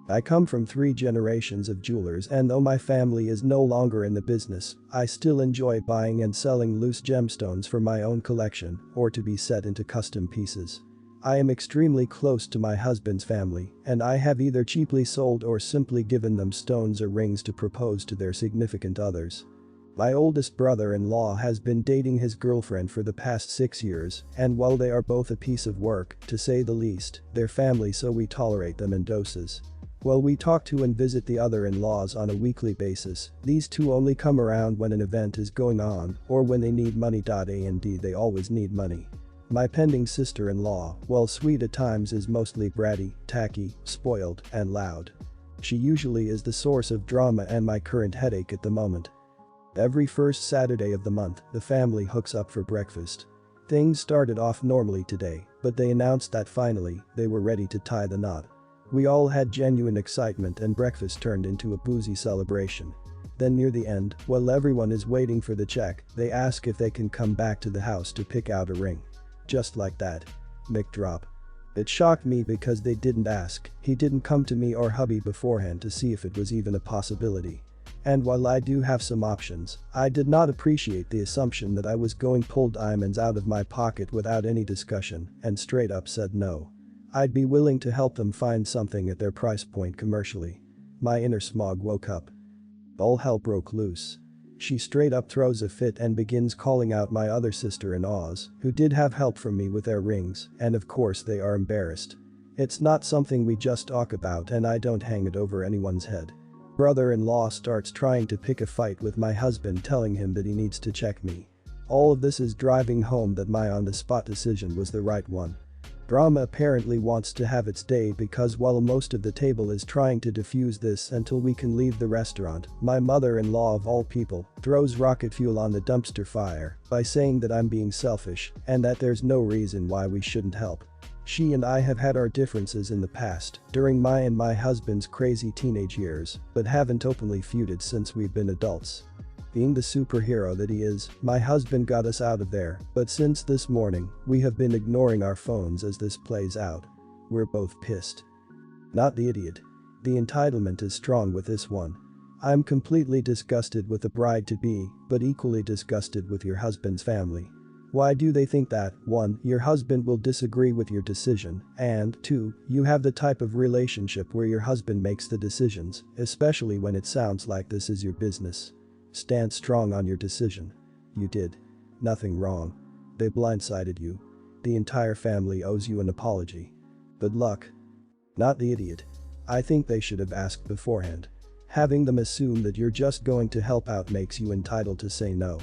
I come from 3 generations of jewelers, and though my family is no longer in the business, I still enjoy buying and selling loose gemstones for my own collection or to be set into custom pieces. I am extremely close to my husband's family, and I have either cheaply sold or simply given them stones or rings to propose to their significant others. My oldest brother-in-law has been dating his girlfriend for the past 6 years, and while they are both a piece of work, to say the least, their family, so we tolerate them in doses. While we talk to and visit the other in-laws on a weekly basis, these two only come around when an event is going on or when they need money. And they always need money. My pending sister-in-law, while sweet at times, is mostly bratty, tacky, spoiled, and loud. She usually is the source of drama and my current headache at the moment. Every first Saturday of the month, the family hooks up for breakfast. Things started off normally today, but they announced that finally, they were ready to tie the knot. We all had genuine excitement and breakfast turned into a boozy celebration. Then near the end, while everyone is waiting for the check, they ask if they can come back to the house to pick out a ring. Just like that. Mic drop. It shocked me because they didn't ask, he didn't come to me or hubby beforehand to see if it was even a possibility. And while I do have some options, I did not appreciate the assumption that I was going to pull diamonds out of my pocket without any discussion and straight up said no. I'd be willing to help them find something at their price point commercially. My inner smog woke up. All hell broke loose. She straight up throws a fit and begins calling out my other sister-in-laws, who did have help from me with their rings, and of course they are embarrassed. It's not something we just talk about, and I don't hang it over anyone's head. Brother-in-law starts trying to pick a fight with my husband, telling him that he needs to check me. All of this is driving home that my on-the-spot decision was the right one. Drama apparently wants to have its day because while most of the table is trying to defuse this until we can leave the restaurant, my mother-in-law of all people throws rocket fuel on the dumpster fire by saying that I'm being selfish and that there's no reason why we shouldn't help. She and I have had our differences in the past during my and my husband's crazy teenage years, but haven't openly feuded since we've been adults. Being the superhero that he is, my husband got us out of there, but since this morning, we have been ignoring our phones as this plays out. We're both pissed. Not the idiot. The entitlement is strong with this one. I'm completely disgusted with the bride-to-be, but equally disgusted with your husband's family. Why do they think that, 1, your husband will disagree with your decision, and 2, you have the type of relationship where your husband makes the decisions, especially when it sounds like this is your business? Stand strong on your decision. You did nothing wrong. They blindsided you. The entire family owes you an apology. Good luck. Not the idiot. I think they should have asked beforehand. Having them assume that you're just going to help out makes you entitled to say no.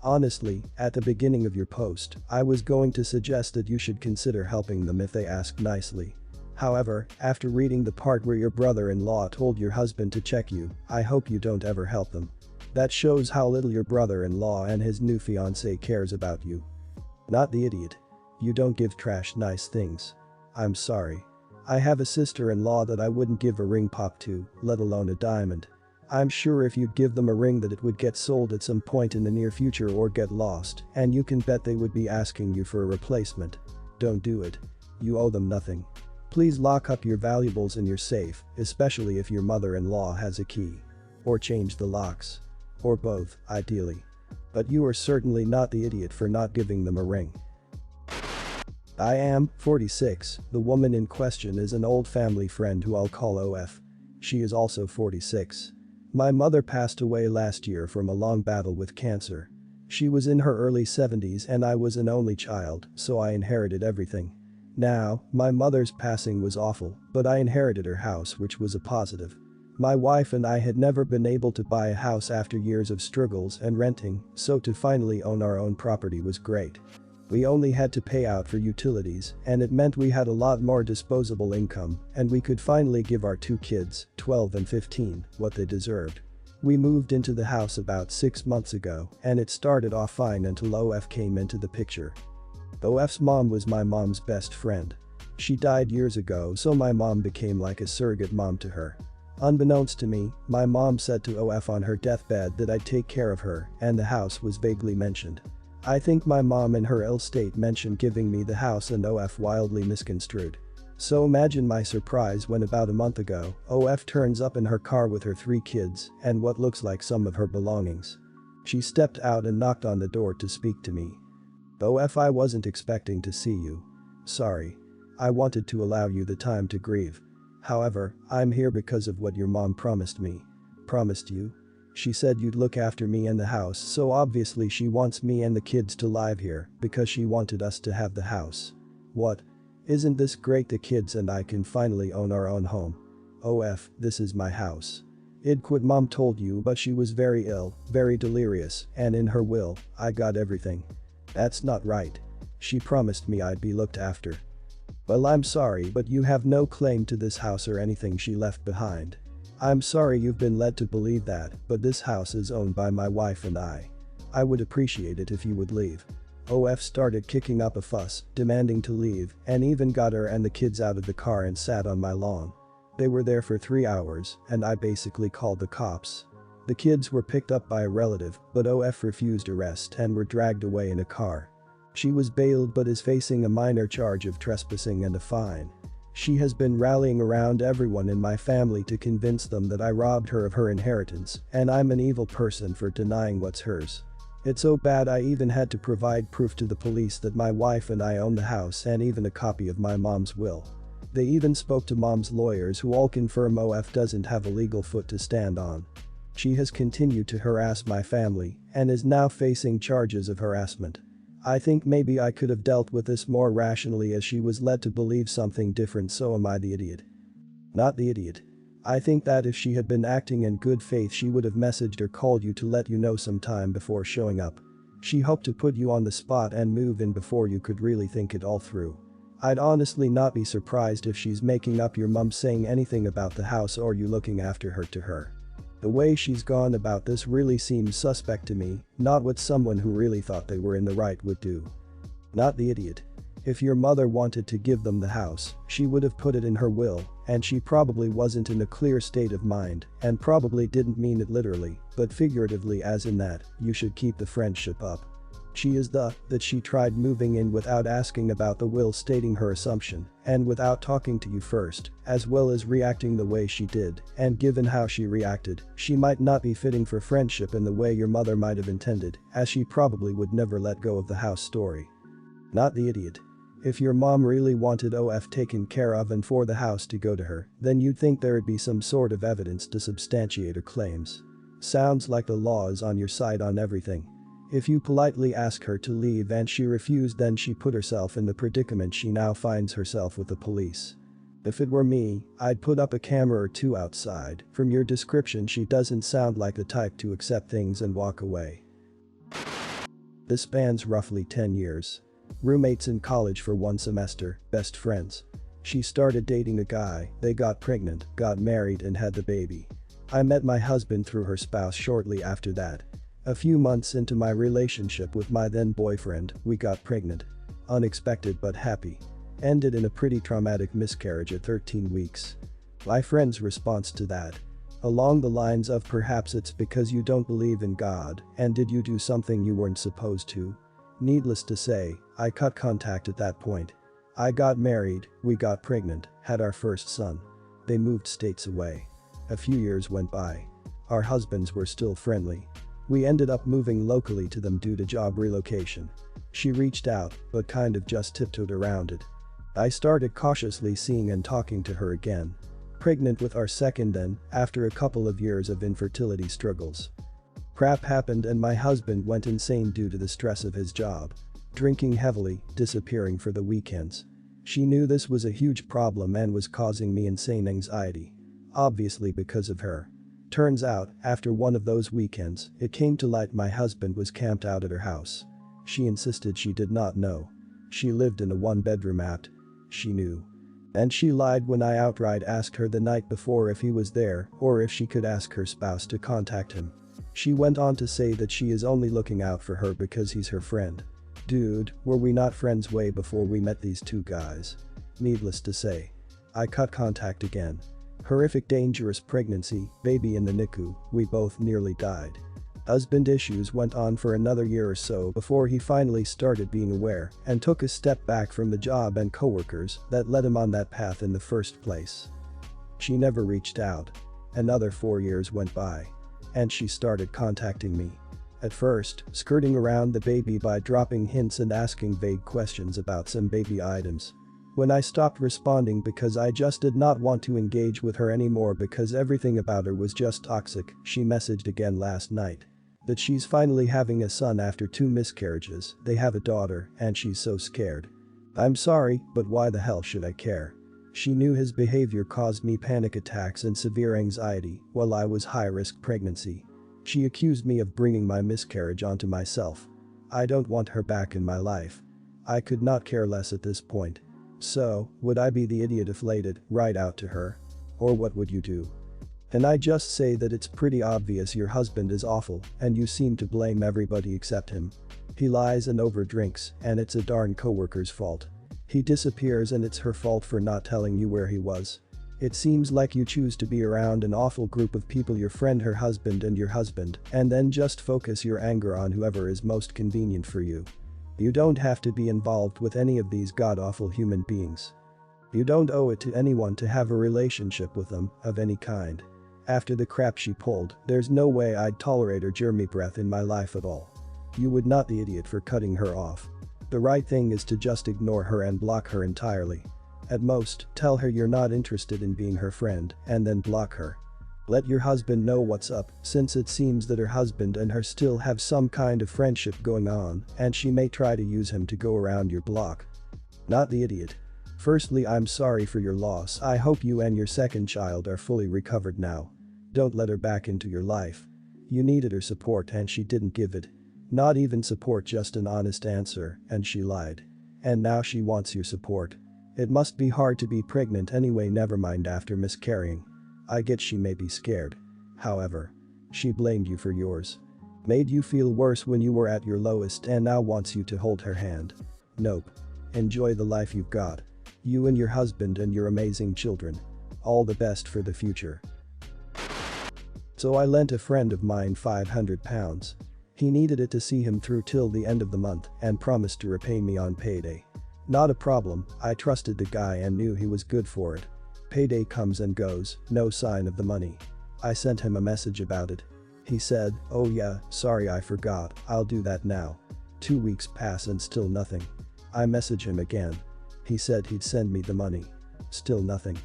Honestly, at the beginning of your post, I was going to suggest that you should consider helping them if they ask nicely. However, after reading the part where your brother-in-law told your husband to check you, I hope you don't ever help them. That shows how little your brother-in-law and his new fiancée cares about you. Not the idiot. You don't give trash nice things. I'm sorry. I have a sister-in-law that I wouldn't give a ring pop to, let alone a diamond. I'm sure if you'd give them a ring that it would get sold at some point in the near future or get lost, and you can bet they would be asking you for a replacement. Don't do it. You owe them nothing. Please lock up your valuables in your safe, especially if your mother-in-law has a key. Or change the locks. Or both, ideally. But you are certainly not the idiot for not giving them a ring. I am 46. The woman in question is an old family friend who I'll call OF. She is also 46. My mother passed away last year from a long battle with cancer. She was in her early 70s and I was an only child, so I inherited everything. Now, my mother's passing was awful, but I inherited her house, which was a positive. My wife and I had never been able to buy a house after years of struggles and renting, so to finally own our own property was great. We only had to pay out for utilities, and it meant we had a lot more disposable income, and we could finally give our 2 kids, 12 and 15, what they deserved. We moved into the house about 6 months ago, and it started off fine until OF came into the picture. OF's mom was my mom's best friend. She died years ago, so my mom became like a surrogate mom to her. Unbeknownst to me, my mom said to OF on her deathbed that I'd take care of her, and the house was vaguely mentioned. I think my mom in her ill state mentioned giving me the house and OF wildly misconstrued. So imagine my surprise when about a month ago, OF turns up in her car with her 3 kids and what looks like some of her belongings. She stepped out and knocked on the door to speak to me. OF, I wasn't expecting to see you. Sorry. I wanted to allow you the time to grieve. However, I'm here because of what your mom promised me. Promised you? She said you'd look after me and the house, so obviously she wants me and the kids to live here because she wanted us to have the house. What? Isn't this great? The kids and I can finally own our own home. OF, this is my house. It's what mom told you, but she was very ill, very delirious, and in her will, I got everything. That's not right. She promised me I'd be looked after. Well, I'm sorry, but you have no claim to this house or anything she left behind. I'm sorry you've been led to believe that, but this house is owned by my wife and I. I would appreciate it if you would leave. OF started kicking up a fuss, demanding to leave, and even got her and the kids out of the car and sat on my lawn. They were there for 3 hours, and I basically called the cops. The kids were picked up by a relative, but OF refused arrest and were dragged away in a car. She was bailed but is facing a minor charge of trespassing and a fine. She has been rallying around everyone in my family to convince them that I robbed her of her inheritance and I'm an evil person for denying what's hers. It's so bad I even had to provide proof to the police that my wife and I own the house and even a copy of my mom's will. They even spoke to mom's lawyers who all confirm OF doesn't have a legal foot to stand on. She has continued to harass my family and is now facing charges of harassment. I think maybe I could have dealt with this more rationally as she was led to believe something different, so am I the idiot? Not the idiot. I think that if she had been acting in good faith she would have messaged or called you to let you know some time before showing up. She hoped to put you on the spot and move in before you could really think it all through. I'd honestly not be surprised if she's making up your mum saying anything about the house or you looking after her to her. The way she's gone about this really seems suspect to me, not what someone who really thought they were in the right would do. Not the idiot. If your mother wanted to give them the house, she would have put it in her will, and she probably wasn't in a clear state of mind and probably didn't mean it literally, but figuratively, as in that, you should keep the friendship up. She is that she tried moving in without asking about the will, stating her assumption, and without talking to you first, as well as reacting the way she did, and given how she reacted, she might not be fitting for friendship in the way your mother might have intended, as she probably would never let go of the house story. Not the idiot. If your mom really wanted OF taken care of and for the house to go to her, then you'd think there'd be some sort of evidence to substantiate her claims. Sounds like the law is on your side on everything. If you politely ask her to leave and she refused, then she put herself in the predicament she now finds herself with the police. If it were me, I'd put up a camera or 2 outside. From your description she doesn't sound like the type to accept things and walk away. This spans roughly 10 years. Roommates in college for 1 semester, best friends. She started dating a guy, they got pregnant, got married and had the baby. I met my husband through her spouse shortly after that. A few months into my relationship with my then boyfriend, we got pregnant. Unexpected but happy. Ended in a pretty traumatic miscarriage at 13 weeks. My friend's response to that? Along the lines of, perhaps it's because you don't believe in God, and did you do something you weren't supposed to? Needless to say, I cut contact at that point. I got married, we got pregnant, had our first son. They moved states away. A few years went by. Our husbands were still friendly. We ended up moving locally to them due to job relocation. She reached out, but kind of just tiptoed around it. I started cautiously seeing and talking to her again. Pregnant with our second then, after a couple of years of infertility struggles. Crap happened and my husband went insane due to the stress of his job. Drinking heavily, disappearing for the weekends. She knew this was a huge problem and was causing me insane anxiety. Obviously because of her. Turns out, after one of those weekends, it came to light my husband was camped out at her house. She insisted she did not know. She lived in a 1-bedroom at. She knew. And she lied when I outright asked her the night before if he was there or if she could ask her spouse to contact him. She went on to say that she is only looking out for her because he's her friend. Dude, were we not friends way before we met these 2 guys? Needless to say. I cut contact again. Horrific, dangerous pregnancy, baby in the NICU, we both nearly died. Husband issues went on for another year or so before he finally started being aware and took a step back from the job and coworkers that led him on that path in the first place. She never reached out. Another 4 years went by. And she started contacting me. At first, skirting around the baby by dropping hints and asking vague questions about some baby items. When I stopped responding because I just did not want to engage with her anymore because everything about her was just toxic, she messaged again last night. That she's finally having a son after 2 miscarriages, they have a daughter, and she's so scared. I'm sorry, but why the hell should I care? She knew his behavior caused me panic attacks and severe anxiety while I was high-risk pregnancy. She accused me of bringing my miscarriage onto myself. I don't want her back in my life. I could not care less at this point. So, would I be the idiot if laid it right out to her? Or what would you do? And I just say that it's pretty obvious your husband is awful and you seem to blame everybody except him. He lies and overdrinks and it's a darn coworker's fault. He disappears and it's her fault for not telling you where he was. It seems like you choose to be around an awful group of people, your friend, her husband and your husband, and then just focus your anger on whoever is most convenient for you. You don't have to be involved with any of these god-awful human beings. You don't owe it to anyone to have a relationship with them of any kind. After the crap she pulled, there's no way I'd tolerate her germy breath in my life at all. You would not the idiot for cutting her off. The right thing is to just ignore her and block her entirely. At most, tell her you're not interested in being her friend and then block her. Let your husband know what's up, since it seems that her husband and her still have some kind of friendship going on and she may try to use him to go around your block. Not the idiot. Firstly, I'm sorry for your loss. I hope you and your second child are fully recovered now. Don't let her back into your life. You needed her support and she didn't give it. Not even support, just an honest answer, and she lied. And now she wants your support. It must be hard to be pregnant anyway, never mind after miscarrying. I get she may be scared. However, she blamed you for yours. Made you feel worse when you were at your lowest and now wants you to hold her hand. Nope. Enjoy the life you've got. You and your husband and your amazing children. All the best for the future. So I lent a friend of mine £500. He needed it to see him through till the end of the month and promised to repay me on payday. Not a problem, I trusted the guy and knew he was good for it. Payday comes and goes, no sign of the money. I sent him a message about it. He said, "Oh yeah, sorry I forgot, I'll do that now." 2 weeks pass and still nothing. I message him again. He said he'd send me the money. Still nothing.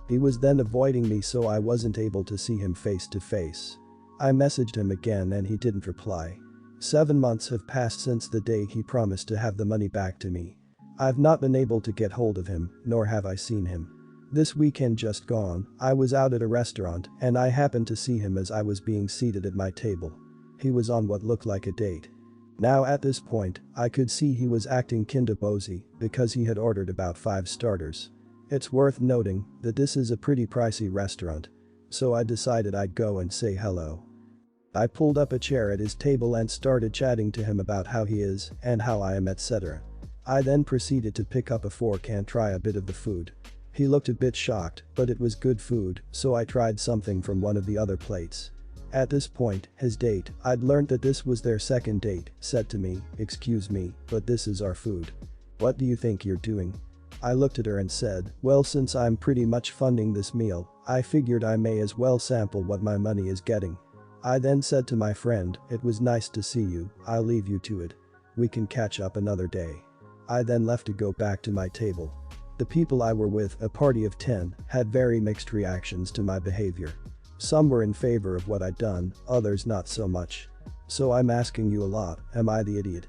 He was then avoiding me, so I wasn't able to see him face to face. I messaged him again and he didn't reply. 7 months have passed since the day he promised to have the money back to me. I've not been able to get hold of him, nor have I seen him. This weekend just gone, I was out at a restaurant and I happened to see him as I was being seated at my table. He was on what looked like a date. Now at this point, I could see he was acting kinda bozy because he had ordered about 5 starters. It's worth noting that this is a pretty pricey restaurant. So I decided I'd go and say hello. I pulled up a chair at his table and started chatting to him about how he is and how I am, etc. I then proceeded to pick up a fork and try a bit of the food. He looked a bit shocked, but it was good food, so I tried something from one of the other plates. At this point, his date, I'd learned that this was their second date, said to me, "Excuse me, but this is our food. What do you think you're doing?" I looked at her and said, "Well, since I'm pretty much funding this meal, I figured I may as well sample what my money is getting." I then said to my friend, "It was nice to see you, I'll leave you to it. We can catch up another day." I then left to go back to my table. The people I were with, a party of 10, had very mixed reactions to my behavior. Some were in favor of what I'd done, others not so much. So I'm asking you a lot, am I the idiot?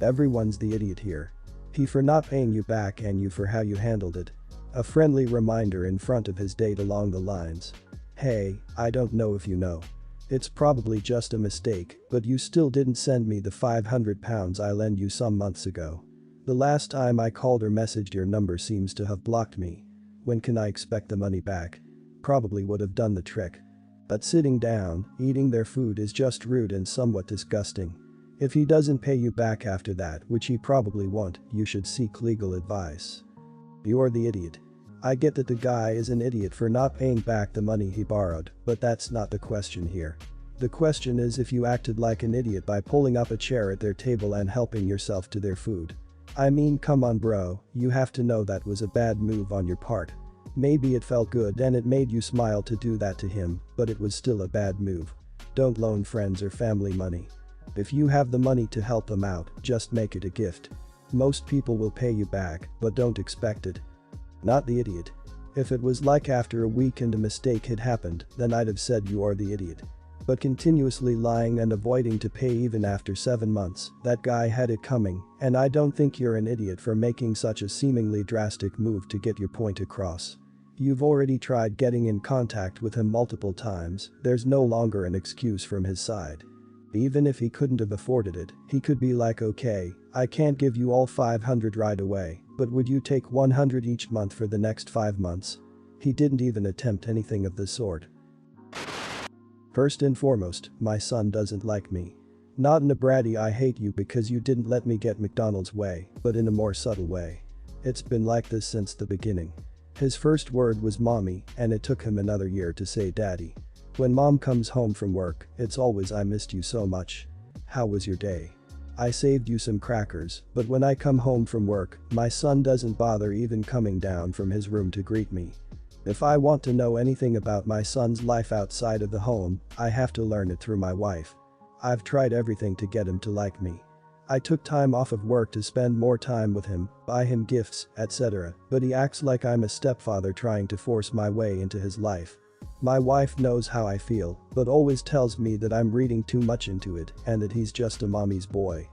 Everyone's the idiot here. He for not paying you back and you for how you handled it. A friendly reminder in front of his date along the lines, "Hey, I don't know if you know. It's probably just a mistake, but you still didn't send me the £500 I lent you some months ago. The last time I called or messaged your number seems to have blocked me. When can I expect the money back?" Probably would have done the trick. But sitting down, eating their food is just rude and somewhat disgusting. If he doesn't pay you back after that, which he probably won't, you should seek legal advice. You're the idiot. I get that the guy is an idiot for not paying back the money he borrowed, but that's not the question here. The question is if you acted like an idiot by pulling up a chair at their table and helping yourself to their food. I mean, come on bro, you have to know that was a bad move on your part. Maybe it felt good and it made you smile to do that to him, but it was still a bad move. Don't loan friends or family money. If you have the money to help them out, just make it a gift. Most people will pay you back, but don't expect it. Not the idiot. If it was like after a week and a mistake had happened, then I'd have said you are the idiot. But continuously lying and avoiding to pay even after 7 months, that guy had it coming, and I don't think you're an idiot for making such a seemingly drastic move to get your point across. You've already tried getting in contact with him multiple times, there's no longer an excuse from his side. Even if he couldn't have afforded it, he could be like, okay, I can't give you all 500 right away, but would you take 100 each month for the next 5 months? He didn't even attempt anything of the sort. First and foremost, my son doesn't like me. Not in a bratty I hate you because you didn't let me get McDonald's way, but in a more subtle way. It's been like this since the beginning. His first word was mommy, and it took him another year to say daddy. When mom comes home from work, it's always I missed you so much. How was your day? I saved you some crackers, but when I come home from work, my son doesn't bother even coming down from his room to greet me. If I want to know anything about my son's life outside of the home, I have to learn it through my wife. I've tried everything to get him to like me. I took time off of work to spend more time with him, buy him gifts, etc., but he acts like I'm a stepfather trying to force my way into his life. My wife knows how I feel, but always tells me that I'm reading too much into it and that he's just a mommy's boy.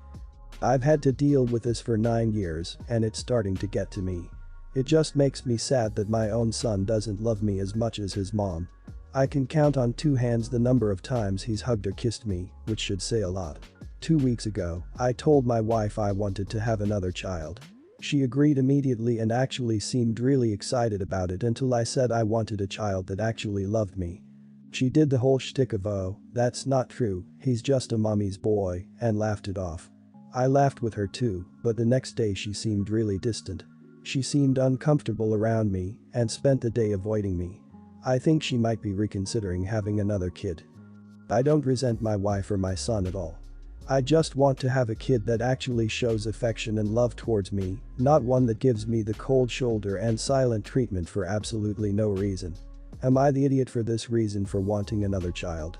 I've had to deal with this for 9 years, and it's starting to get to me. It just makes me sad that my own son doesn't love me as much as his mom. I can count on 2 hands the number of times he's hugged or kissed me, which should say a lot. 2 weeks ago, I told my wife I wanted to have another child. She agreed immediately and actually seemed really excited about it until I said I wanted a child that actually loved me. She did the whole shtick of "oh, that's not true, he's just a mommy's boy," and laughed it off. I laughed with her too, but the next day she seemed really distant. She seemed uncomfortable around me and spent the day avoiding me. I think she might be reconsidering having another kid. I don't resent my wife or my son at all. I just want to have a kid that actually shows affection and love towards me, not one that gives me the cold shoulder and silent treatment for absolutely no reason. Am I the idiot for this reason for wanting another child?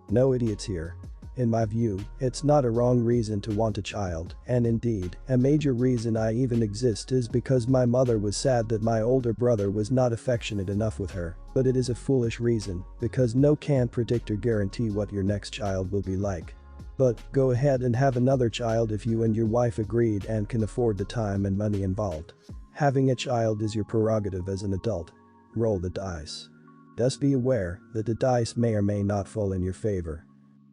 No idiots here. In my view, it's not a wrong reason to want a child, and indeed, a major reason I even exist is because my mother was sad that my older brother was not affectionate enough with her, but it is a foolish reason, because no can predict or guarantee what your next child will be like. But go ahead and have another child if you and your wife agreed and can afford the time and money involved. Having a child is your prerogative as an adult. Roll the dice. Just be aware that the dice may or may not fall in your favor.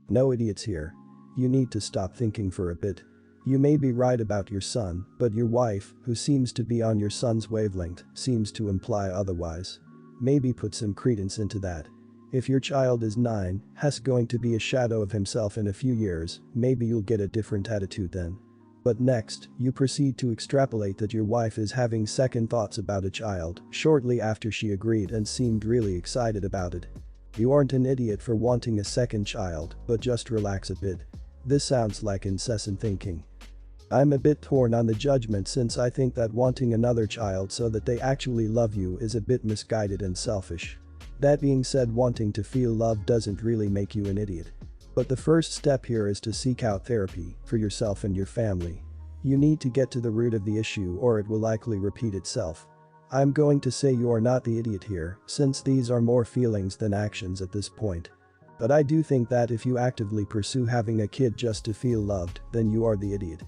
No idiots here. You need to stop thinking for a bit. You may be right about your son, but your wife, who seems to be on your son's wavelength, seems to imply otherwise. Maybe put some credence into that. If your child is 9, has going to be a shadow of himself in a few years, maybe you'll get a different attitude then. But next, you proceed to extrapolate that your wife is having second thoughts about a child shortly after she agreed and seemed really excited about it. You aren't an idiot for wanting a second child, but just relax a bit. This sounds like incessant thinking. I'm a bit torn on the judgment since I think that wanting another child so that they actually love you is a bit misguided and selfish. That being said, wanting to feel love doesn't really make you an idiot. But the first step here is to seek out therapy for yourself and your family. You need to get to the root of the issue or it will likely repeat itself. I'm going to say you are not the idiot here, since these are more feelings than actions at this point. But I do think that if you actively pursue having a kid just to feel loved, then you are the idiot.